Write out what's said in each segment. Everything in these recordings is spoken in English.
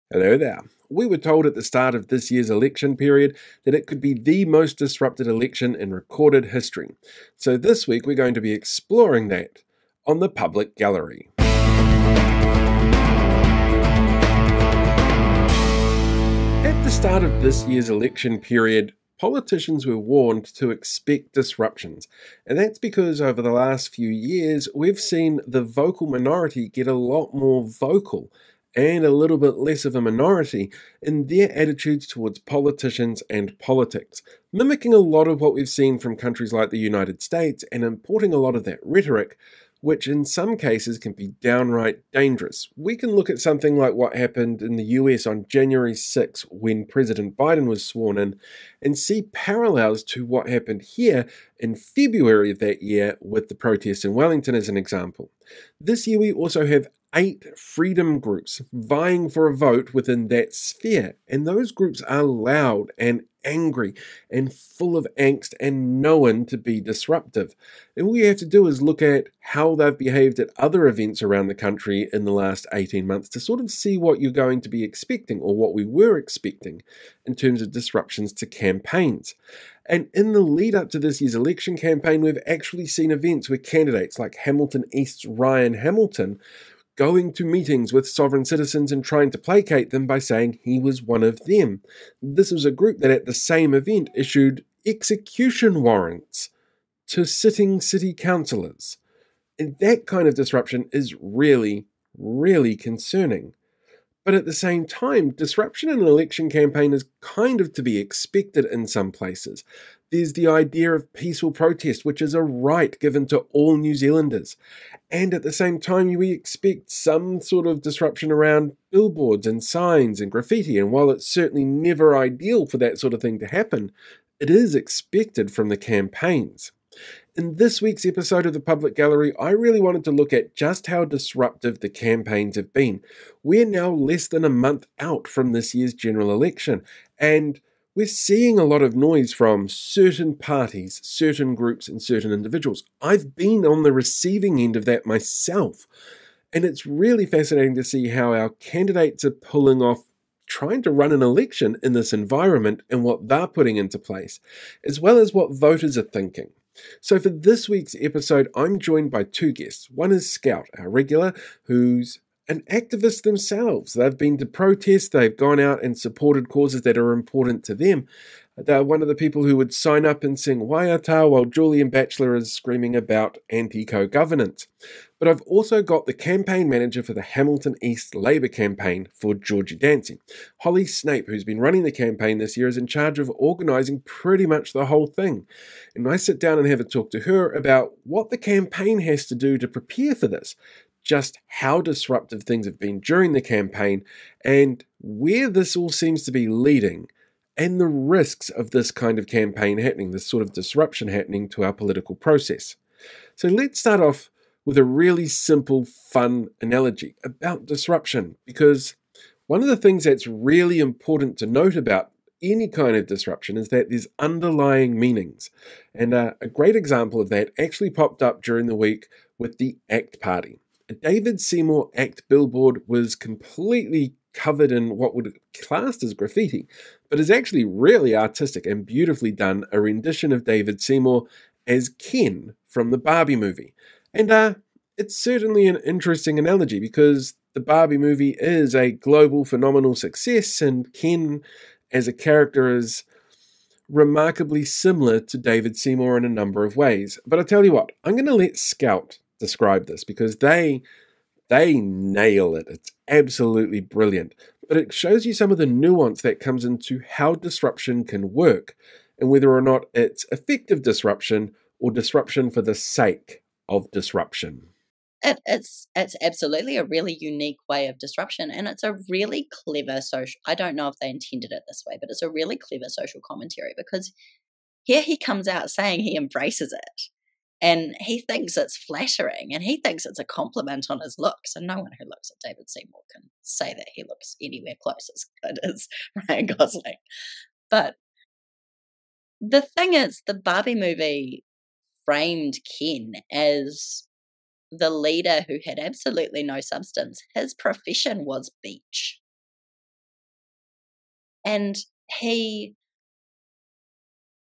Hello there. We were told at the start of this year's election period that it could be the most disrupted election in recorded history. So this week we're going to be exploring that on the Public Gallery. At the start of this year's election period, politicians were warned to expect disruptions, and that's because over the last few years we've seen the vocal minority get a lot more vocal and a little bit less of a minority in their attitudes towards politicians and politics, mimicking a lot of what we've seen from countries like the United States and importing a lot of that rhetoric, which in some cases can be downright dangerous. We can look at something like what happened in the US on January 6 when President Biden was sworn in and see parallels to what happened here in February of that year with the protests in Wellington as an example. This year we also have 8 freedom groups vying for a vote within that sphere, and those groups are loud and angry and full of angst and known to be disruptive. And all you have to do is look at how they've behaved at other events around the country in the last 18 months to sort of see what you're going to be expecting, or what we were expecting, in terms of disruptions to campaigns. And in the lead up to this year's election campaign, we've actually seen events where candidates like Hamilton East's Ryan Hamilton going to meetings with sovereign citizens and trying to placate them by saying he was one of them. This was a group that at the same event issued execution warrants to sitting city councillors. And that kind of disruption is really, really concerning. But at the same time, disruption in an election campaign is kind of to be expected in some places. There's the idea of peaceful protest, which is a right given to all New Zealanders. And at the same time, we expect some sort of disruption around billboards and signs and graffiti. And while it's certainly never ideal for that sort of thing to happen, it is expected from the campaigns. In this week's episode of the Public Gallery, I really wanted to look at just how disruptive the campaigns have been. We're now less than a month out from this year's general election, and we're seeing a lot of noise from certain parties, certain groups, and certain individuals. I've been on the receiving end of that myself, and it's really fascinating to see how our candidates are pulling off trying to run an election in this environment and what they're putting into place, as well as what voters are thinking. So for this week's episode, I'm joined by 2 guests. One is Scout, our regular, who's an activist themselves. They've been to protests, they've gone out and supported causes that are important to them. They're one of the people who would sign up and sing Waiata while Julian Batchelor is screaming about anti-co-governance. But I've also got the campaign manager for the Hamilton East Labour campaign for Georgie Dansey. Holly Snape, who's been running the campaign this year, is in charge of organising pretty much the whole thing. And I sit down and have a talk to her about what the campaign has to do to prepare for this, just how disruptive things have been during the campaign, and where this all seems to be leading, and the risks of this kind of campaign happening, this sort of disruption happening to our political process. So let's start off with a really simple, fun analogy about disruption, because one of the things that's really important to note about any kind of disruption is that there's underlying meanings. And a great example of that actually popped up during the week with the ACT Party. A David Seymour ACT billboard was completely covered in what would be classed as graffiti, but is actually really artistic and beautifully done, a rendition of David Seymour as Ken from the Barbie movie. And it's certainly an interesting analogy because the Barbie movie is a global phenomenal success, and Ken as a character is remarkably similar to David Seymour in a number of ways. But I tell you what, I'm going to let Scout describe this because they nail it. It's absolutely brilliant. But it shows you some of the nuance that comes into how disruption can work and whether or not it's effective disruption or disruption for the sake of disruption. It's absolutely a really unique way of disruption, and it's a really clever social. I don't know if they intended it this way, but it's a really clever social commentary because here he comes out saying he embraces it. And he thinks it's flattering, and he thinks it's a compliment on his looks. And no one who looks at David Seymour can say that he looks anywhere close as good as Ryan Gosling. But the thing is, the Barbie movie framed Ken as the leader who had absolutely no substance. His profession was beach. And he,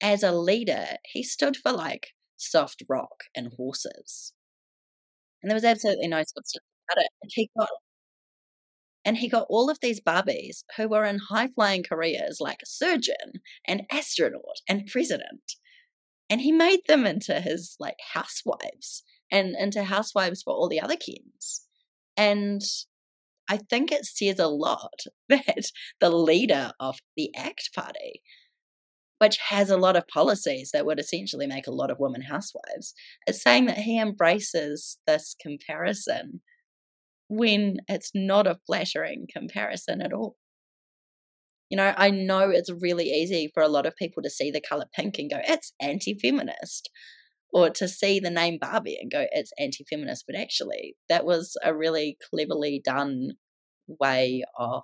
as a leader, he stood for like soft rock and horses. And there was absolutely no substance about it. And he got all of these bubbies who were in high-flying careers like surgeon and astronaut and president. And he made them into his like housewives and into housewives for all the other kids. And I think it says a lot that the leader of the ACT Party, which has a lot of policies that would essentially make a lot of women housewives, is saying that he embraces this comparison when it's not a flattering comparison at all. You know, I know it's really easy for a lot of people to see the colour pink and go, it's anti-feminist, or to see the name Barbie and go, it's anti-feminist, but actually that was a really cleverly done way of,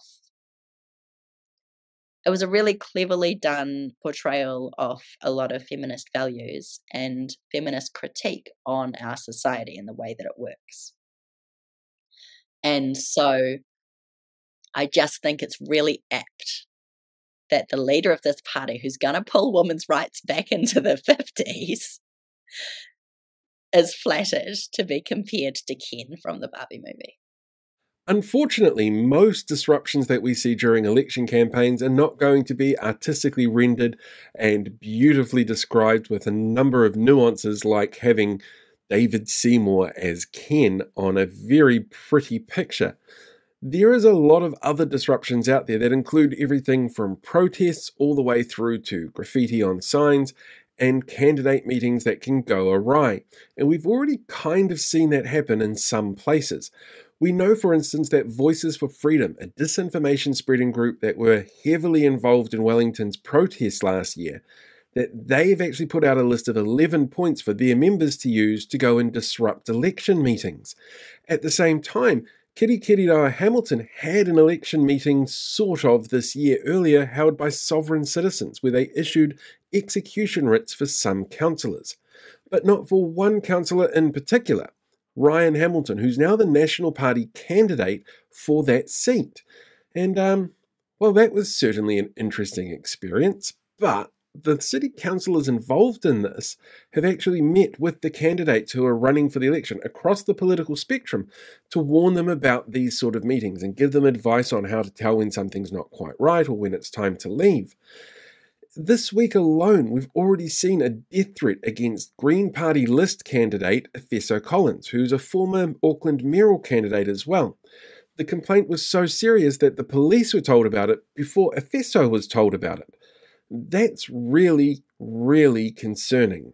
it was a really cleverly done portrayal of a lot of feminist values and feminist critique on our society and the way that it works. And so I just think it's really apt that the leader of this party, who's going to pull women's rights back into the 50s, is flattered to be compared to Ken from the Barbie movie. Unfortunately, most disruptions that we see during election campaigns are not going to be artistically rendered and beautifully described with a number of nuances, like having David Seymour as Ken on a very pretty picture. There is a lot of other disruptions out there that include everything from protests all the way through to graffiti on signs and candidate meetings that can go awry. And we've already kind of seen that happen in some places. We know, for instance, that Voices for Freedom, a disinformation spreading group that were heavily involved in Wellington's protests last year, that they've actually put out a list of 11 points for their members to use to go and disrupt election meetings. At the same time, Kirikiriroa Hamilton had an election meeting sort of this year earlier held by sovereign citizens where they issued execution writs for some councillors, but not for one councillor in particular, Ryan Hamilton, who's now the National Party candidate for that seat. And, well, that was certainly an interesting experience, but the city councillors involved in this have actually met with the candidates who are running for the election across the political spectrum to warn them about these sort of meetings and give them advice on how to tell when something's not quite right or when it's time to leave. This week alone, we've already seen a death threat against Green Party list candidate Efeso Collins, who's a former Auckland mayoral candidate as well. The complaint was so serious that the police were told about it before Efeso was told about it. That's really, really concerning.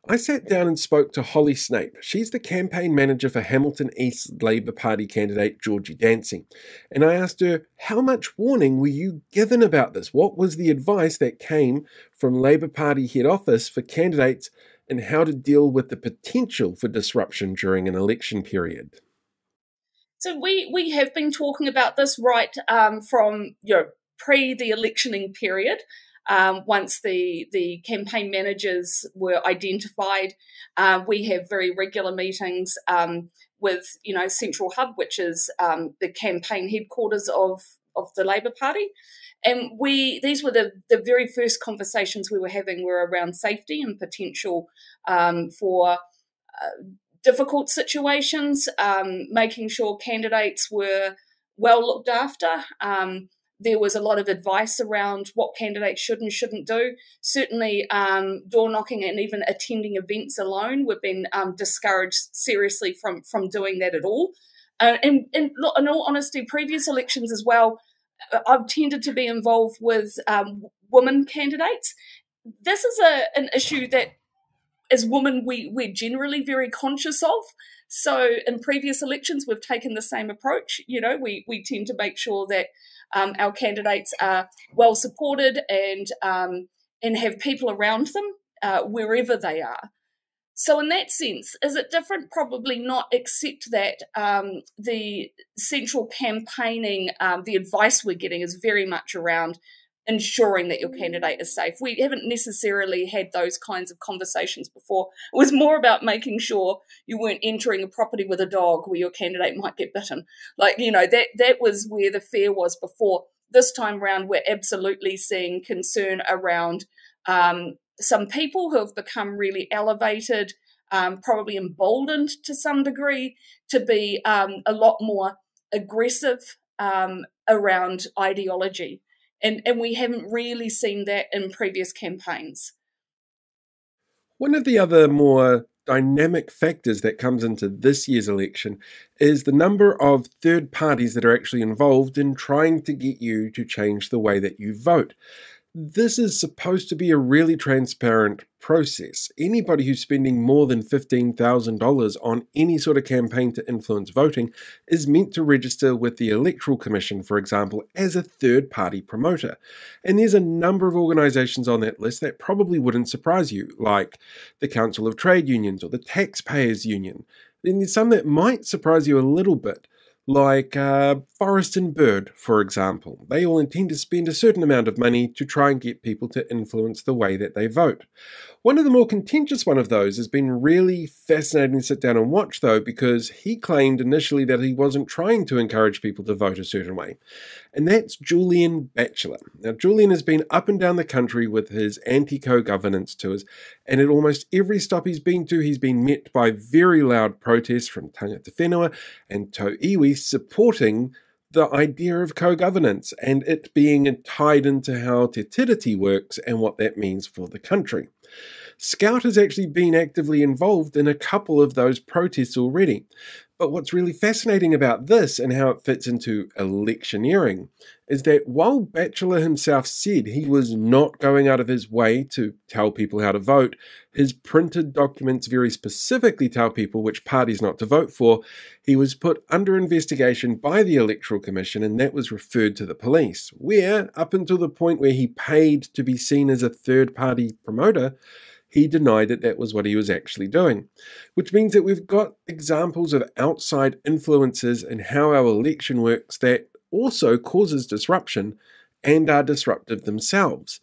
I sat down and spoke to Holly Snape. She's the campaign manager for Hamilton East Labour Party candidate Georgie Dansey. And I asked her, how much warning were you given about this? What was the advice that came from Labour Party head office for candidates and how to deal with the potential for disruption during an election period? So we have been talking about this right from pre the electioning period. Once the campaign managers were identified, we have very regular meetings with Central Hub, which is the campaign headquarters of the Labour Party, and these were the very first conversations we were having were around safety and potential for difficult situations, making sure candidates were well looked after. There was a lot of advice around what candidates should and shouldn't do. Certainly, door knocking and even attending events alone, we've been discouraged seriously from doing that at all. And in all honesty, previous elections as well, I've tended to be involved with women candidates. This is an issue that, as women, we're generally very conscious of. So in previous elections, we've taken the same approach. We tend to make sure that our candidates are well supported and have people around them wherever they are. So in that sense, is it different? Probably not, except that the central campaigning, the advice we're getting is very much around ensuring that your candidate is safe. We haven't necessarily had those kinds of conversations before. It was more about making sure you weren't entering a property with a dog where your candidate might get bitten. That was where the fear was before. this time around, we're absolutely seeing concern around some people who have become really elevated, probably emboldened to some degree, to be a lot more aggressive around ideology. And we haven't really seen that in previous campaigns. One of the other more dynamic factors that comes into this year's election is the number of third parties that are actually involved in trying to get you to change the way that you vote. This is supposed to be a really transparent process. Anybody who's spending more than $15,000 on any sort of campaign to influence voting is meant to register with the Electoral Commission, for example, as a third-party promoter. And there's a number of organisations on that list that probably wouldn't surprise you, like the Council of Trade Unions or the Taxpayers Union. Then there's some that might surprise you a little bit, like Forest and Bird, for example. They all intend to spend a certain amount of money to try and get people to influence the way that they vote. One of the more contentious one of those has been really fascinating to sit down and watch, though, because he claimed initially that he wasn't trying to encourage people to vote a certain way. And that's Julian Batchelor. Now, Julian has been up and down the country with his anti-co-governance tours, and at almost every stop he's been to, he's been met by very loud protests from Tangata Whenua and Tau Iwi supporting the idea of co-governance and it being tied into how Te Tiriti works and what that means for the country. Scout has actually been actively involved in a couple of those protests already. But what's really fascinating about this and how it fits into electioneering is that while Batchelor himself said he was not going out of his way to tell people how to vote, his printed documents very specifically tell people which parties not to vote for. He was put under investigation by the Electoral Commission, and that was referred to the police, where, up until the point where he paid to be seen as a third-party promoter, he denied that that was what he was actually doing, which means that we've got examples of outside influences and how our election works that also causes disruption and are disruptive themselves.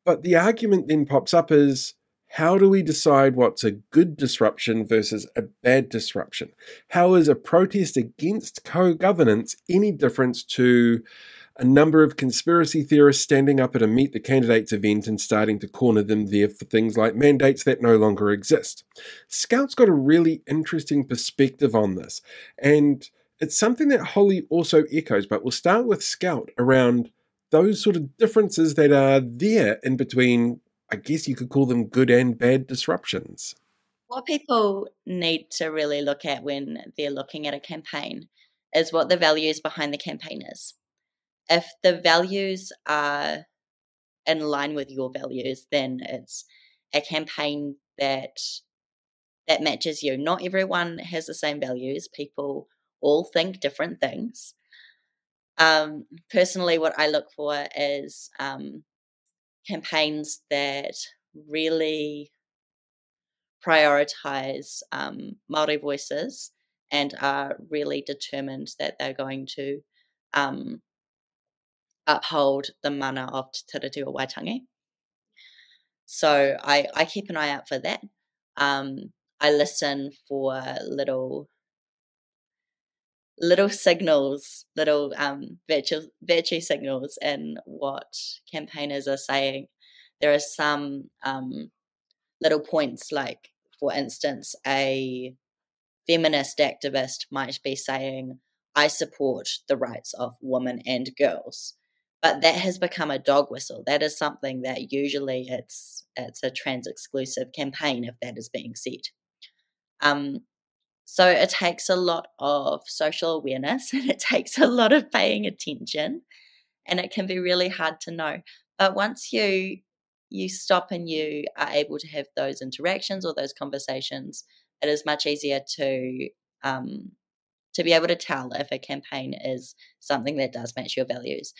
But the argument then pops up is, how do we decide what's a good disruption versus a bad disruption? How is a protest against co-governance any different to a number of conspiracy theorists standing up at a Meet the Candidates event and starting to corner them there for things like mandates that no longer exist? Scout's got a really interesting perspective on this, and it's something that Holly also echoes, but we'll start with Scout around those sort of differences that are there in between, I guess you could call them good and bad disruptions. What people need to really look at when they're looking at a campaign is what the values behind the campaign is. If the values are in line with your values, then it's a campaign that matches you. Not everyone has the same values. People all think different things. Personally, what I look for is campaigns that really prioritize Māori voices and are really determined that they're going to uphold the mana of Te Tiriti o Waitangi. So I keep an eye out for that. I listen for little signals, little virtue signals in what campaigners are saying. There are some little points, like, for instance, a feminist activist might be saying, I support the rights of women and girls. But that has become a dog whistle. That is something that usually it's a trans-exclusive campaign if that is being said. So it takes a lot of social awareness and it takes a lot of paying attention, and it can be really hard to know. But once you stop and you are able to have those interactions or those conversations, it is much easier to be able to tell if a campaign is something that does match your values.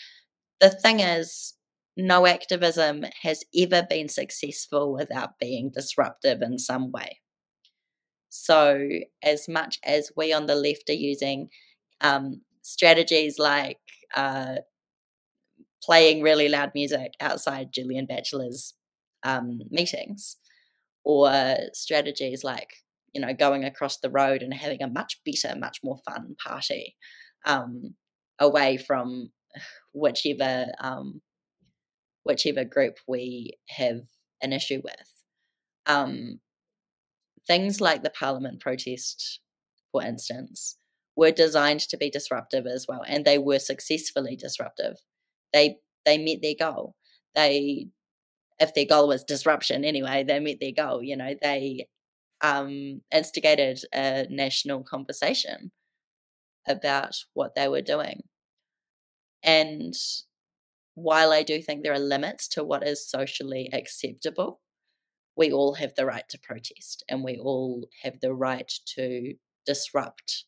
The thing is, no activism has ever been successful without being disruptive in some way. So as much as we on the left are using strategies like playing really loud music outside Julian Batchelor's meetings, or strategies like, going across the road and having a much better, much more fun party away from whichever group we have an issue with. Things like the Parliament protest, for instance, were designed to be disruptive as well, and they were successfully disruptive. They met their goal. If their goal was disruption anyway, they met their goal. They instigated a national conversation about what they were doing. And while I do think there are limits to what is socially acceptable, we all have the right to protest, and we all have the right to disrupt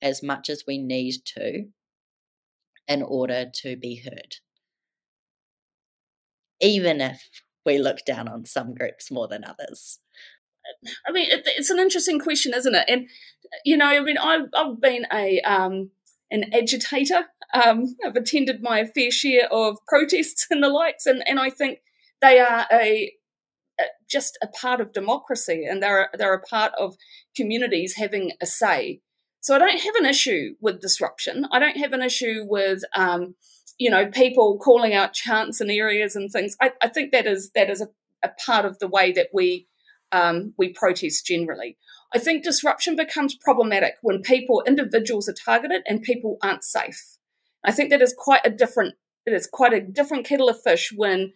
as much as we need to in order to be heard, even if we look down on some groups more than others. I mean, it's an interesting question, isn't it? And I've been an agitator. I've attended my fair share of protests and the likes, and I think they are just a part of democracy, and they're a part of communities having a say. So I don't have an issue with disruption. I don't have an issue with people calling out chants in areas and things. I think that is a part of the way that we protest generally. I think disruption becomes problematic when individuals are targeted and people aren't safe. I think that is quite a different kettle of fish when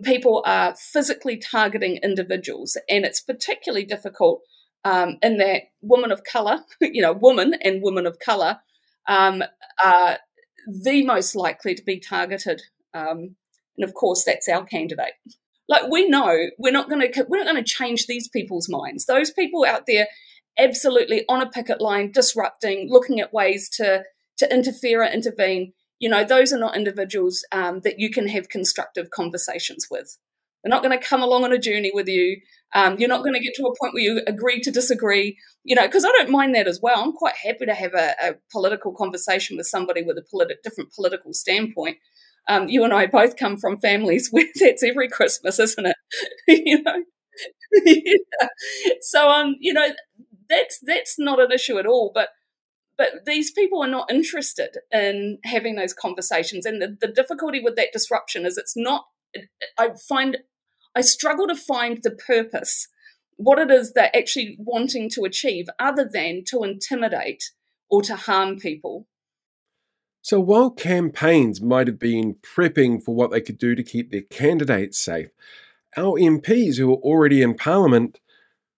people are physically targeting individuals, and it's particularly difficult in that women of colour, women and women of colour are the most likely to be targeted, and of course that's our candidate. Like, we know we're not going to change these people's minds. Those people out there, absolutely on a picket line, disrupting, looking at ways to interfere or intervene. Those are not individuals that you can have constructive conversations with. They're not going to come along on a journey with you. You're not going to get to a point where you agree to disagree, because I don't mind that as well. I'm quite happy to have a political conversation with somebody with a different political standpoint. You and I both come from families where that's every Christmas, isn't it? Yeah. So, that's not an issue at all. But these people are not interested in having those conversations. And the difficulty with that disruption is it's not, I struggle to find the purpose, what it is they're actually wanting to achieve, other than to intimidate or to harm people. So while campaigns might have been prepping for what they could do to keep their candidates safe, our MPs who were already in Parliament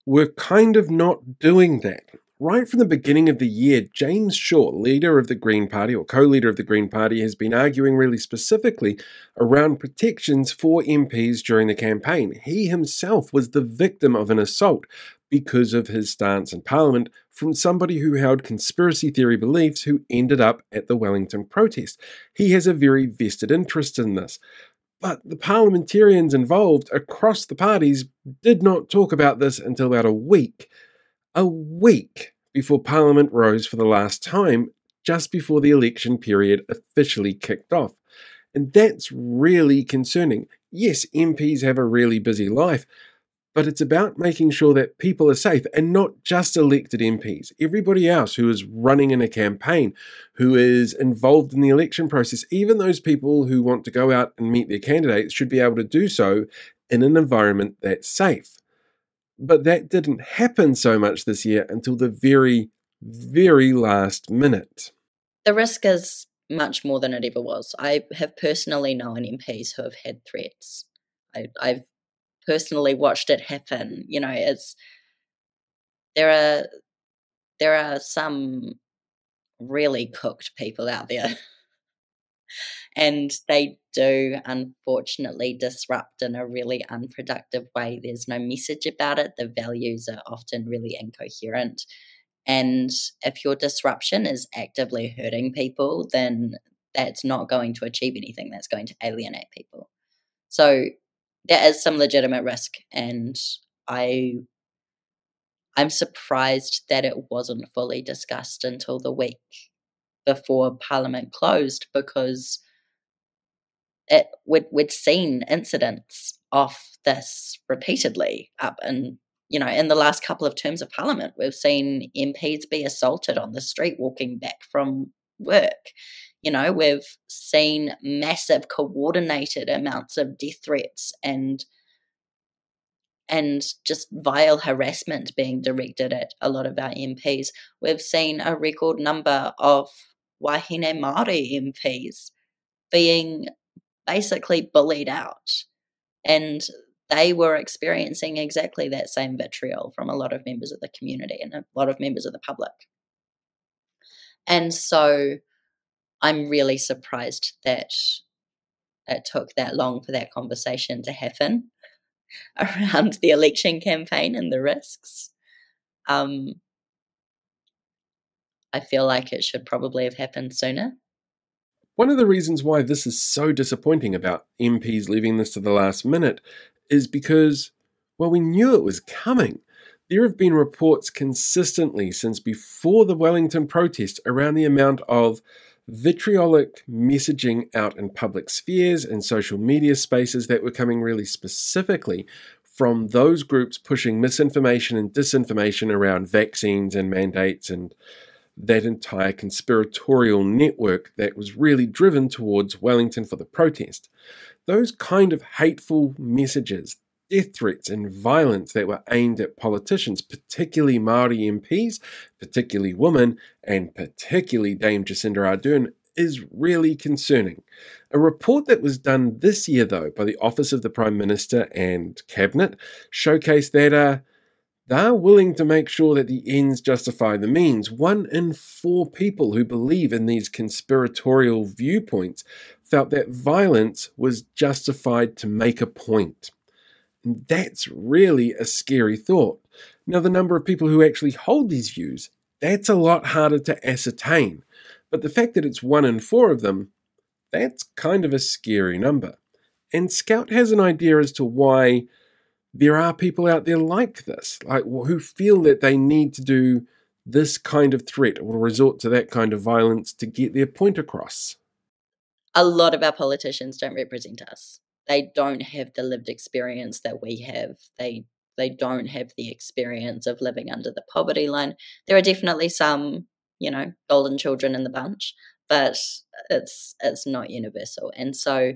were kind of not doing that. Right from the beginning of the year, James Shaw, leader of the Green Party, or co-leader of the Green Party, has been arguing really specifically around protections for MPs during the campaign. He himself was the victim of an assault because of his stance in Parliament from somebody who held conspiracy theory beliefs who ended up at the Wellington protest. He has a very vested interest in this. But the parliamentarians involved across the parties did not talk about this until about a week before Parliament rose for the last time, just before the election period officially kicked off. And that's really concerning. Yes, MPs have a really busy life, but it's about making sure that people are safe, and not just elected MPs. Everybody else who is running in a campaign, who is involved in the election process, even those people who want to go out and meet their candidates should be able to do so in an environment that's safe. But that didn't happen so much this year until the very, very last minute. The risk is much more than it ever was. I have personally known MPs who have had threats. I've personally watched it happen. There are some really cooked people out there. And they do, unfortunately, disrupt in a really unproductive way. There's no message about it. The values are often really incoherent. And if your disruption is actively hurting people, then that's not going to achieve anything. That's going to alienate people. So there is some legitimate risk. And I'm surprised that it wasn't fully discussed until the week before Parliament closed, because we'd seen incidents of this repeatedly up in the last couple of terms of Parliament. We've seen MPs be assaulted on the street walking back from work. You know, we've seen massive coordinated amounts of death threats and just vile harassment being directed at a lot of our MPs. We've seen a record number of Wahine Māori MPs being basically bullied out, and they were experiencing exactly that same vitriol from a lot of members of the community and a lot of members of the public. And so I'm really surprised that it took that long for that conversation to happen around the election campaign and the risks. I feel like it should probably have happened sooner. One of the reasons why this is so disappointing about MPs leaving this to the last minute is because, well, we knew it was coming. There have been reports consistently since before the Wellington protest around the amount of vitriolic messaging out in public spheres and social media spaces that were coming really specifically from those groups pushing misinformation and disinformation around vaccines and mandates and that entire conspiratorial network that was really driven towards Wellington for the protest. Those kind of hateful messages, death threats and violence that were aimed at politicians, particularly Māori MPs, particularly women, and particularly Dame Jacinda Ardern, is really concerning. A report that was done this year, though, by the Office of the Prime Minister and Cabinet showcased that they're willing to make sure that the ends justify the means. 1 in 4 people who believe in these conspiratorial viewpoints felt that violence was justified to make a point. And that's really a scary thought. Now, the number of people who actually hold these views, that's a lot harder to ascertain. But the fact that it's 1 in 4 of them, that's kind of a scary number. And Scout has an idea as to why there are people out there like this, like who feel that they need to do this kind of threat or resort to that kind of violence to get their point across. A lot of our politicians don't represent us. They don't have the lived experience that we have. They don't have the experience of living under the poverty line. There are definitely some, golden children in the bunch, but it's not universal. And so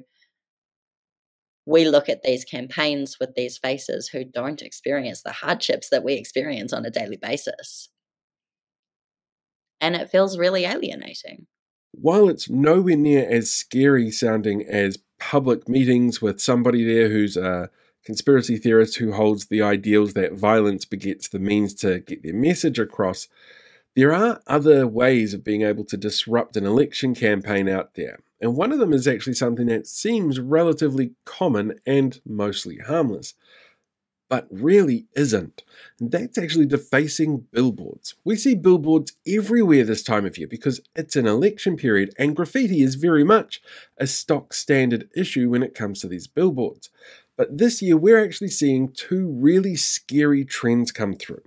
we look at these campaigns with these faces who don't experience the hardships that we experience on a daily basis. And it feels really alienating. While it's nowhere near as scary sounding as public meetings with somebody there who's a conspiracy theorist who holds the ideals that violence begets the means to get their message across, there are other ways of being able to disrupt an election campaign out there. And one of them is actually something that seems relatively common and mostly harmless, but really isn't. And that's actually defacing billboards. We see billboards everywhere this time of year because it's an election period, and graffiti is very much a stock standard issue when it comes to these billboards. But this year we're actually seeing 2 really scary trends come through.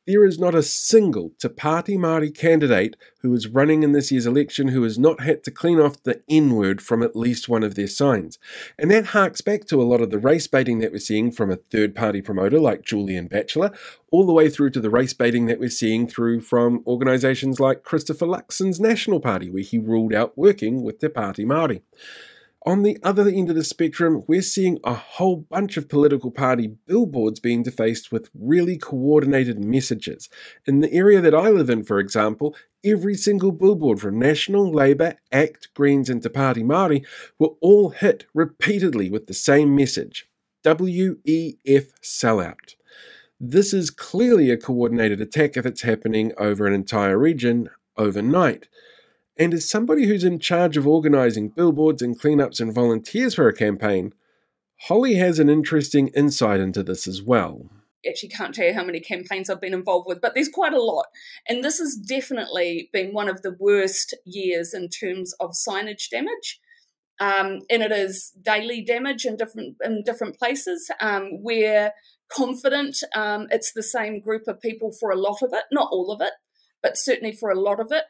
There is not a single Te Pāti Māori candidate who is running in this year's election who has not had to clean off the N-word from at least one of their signs. And that harks back to a lot of the race baiting that we're seeing from a third-party promoter like Julian Batchelor, all the way through to the race baiting that we're seeing through from organisations like Christopher Luxon's National Party, where he ruled out working with Te Pāti Māori. On the other end of the spectrum, we're seeing a whole bunch of political party billboards being defaced with really coordinated messages. In the area that I live in, for example, every single billboard from National, Labour, ACT, Greens and Te Pāti Māori were all hit repeatedly with the same message: WEF sellout. This is clearly a coordinated attack if it's happening over an entire region overnight. And as somebody who's in charge of organising billboards and cleanups and volunteers for a campaign, Holly has an interesting insight into this as well. Actually can't tell you how many campaigns I've been involved with, but there's quite a lot. And this has definitely been one of the worst years in terms of signage damage. And it is daily damage in different places. We're confident it's the same group of people for a lot of it, not all of it, but certainly for a lot of it.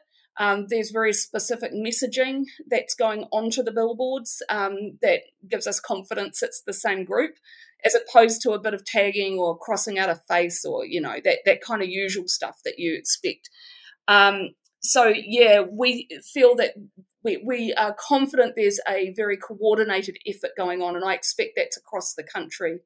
There's very specific messaging that's going onto the billboards that gives us confidence it's the same group, as opposed to a bit of tagging or crossing out a face or, that kind of usual stuff that you expect. So, yeah, we feel that we are confident there's a very coordinated effort going on, and I expect that's across the country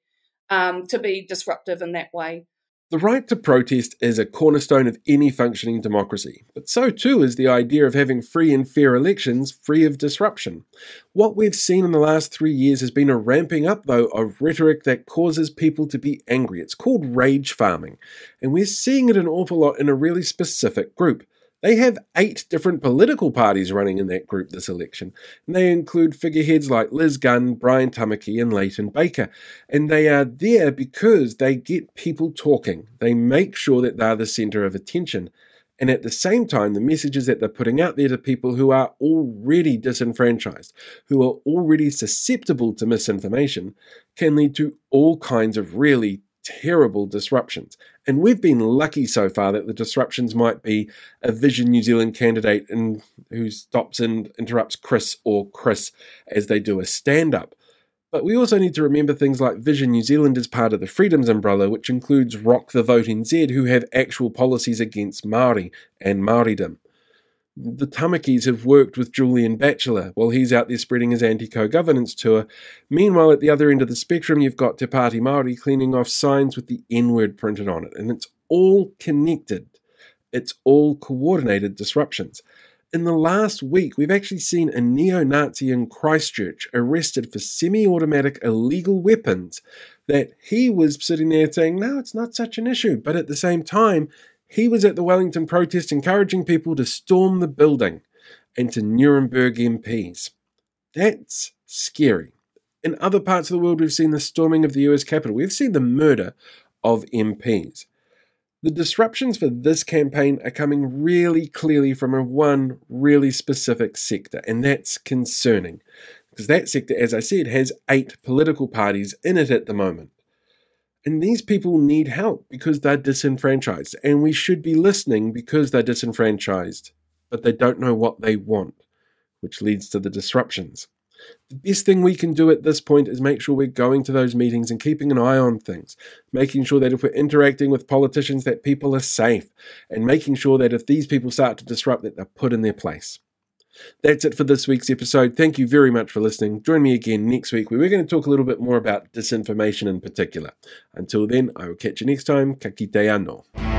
to be disruptive in that way. The right to protest is a cornerstone of any functioning democracy, but so too is the idea of having free and fair elections free of disruption. What we've seen in the last 3 years has been a ramping up, though, of rhetoric that causes people to be angry. It's called rage farming, and we're seeing it an awful lot in a really specific group. They have 8 different political parties running in that group this election, and they include figureheads like Liz Gunn, Brian Tamaki and Leighton Baker, and they are there because they get people talking. They make sure that they're the centre of attention, and at the same time the messages that they're putting out there to people who are already disenfranchised, who are already susceptible to misinformation, can lead to all kinds of really terrible disruptions. And we've been lucky so far that the disruptions might be a Vision New Zealand candidate who stops and interrupts Chris as they do a stand-up. But we also need to remember things like Vision New Zealand is part of the Freedoms umbrella, which includes Rock the Vote NZ, who have actual policies against Māori and Māoridom. The Tamakis have worked with Julian Batchelor while he's out there spreading his anti-co-governance tour. Meanwhile, at the other end of the spectrum, you've got Te Pāti Māori cleaning off signs with the N-word printed on it. And it's all connected. It's all coordinated disruptions. In the last week, we've actually seen a neo-Nazi in Christchurch arrested for semi-automatic illegal weapons that he was sitting there saying, no, it's not such an issue. But at the same time, he was at the Wellington protest encouraging people to storm the building and to Nuremberg MPs. That's scary. In other parts of the world, we've seen the storming of the US Capitol. We've seen the murder of MPs. The disruptions for this campaign are coming really clearly from one really specific sector, and that's concerning. Because that sector, as I said, has 8 political parties in it at the moment. And these people need help because they're disenfranchised, and we should be listening because they're disenfranchised, but they don't know what they want, which leads to the disruptions. The best thing we can do at this point is make sure we're going to those meetings and keeping an eye on things, making sure that if we're interacting with politicians that people are safe, and making sure that if these people start to disrupt that they're put in their place. That's it for this week's episode. Thank you very much for listening. Join me again next week where we're going to talk a little bit more about disinformation in particular. Until then, I will catch you next time. Ka kite anō.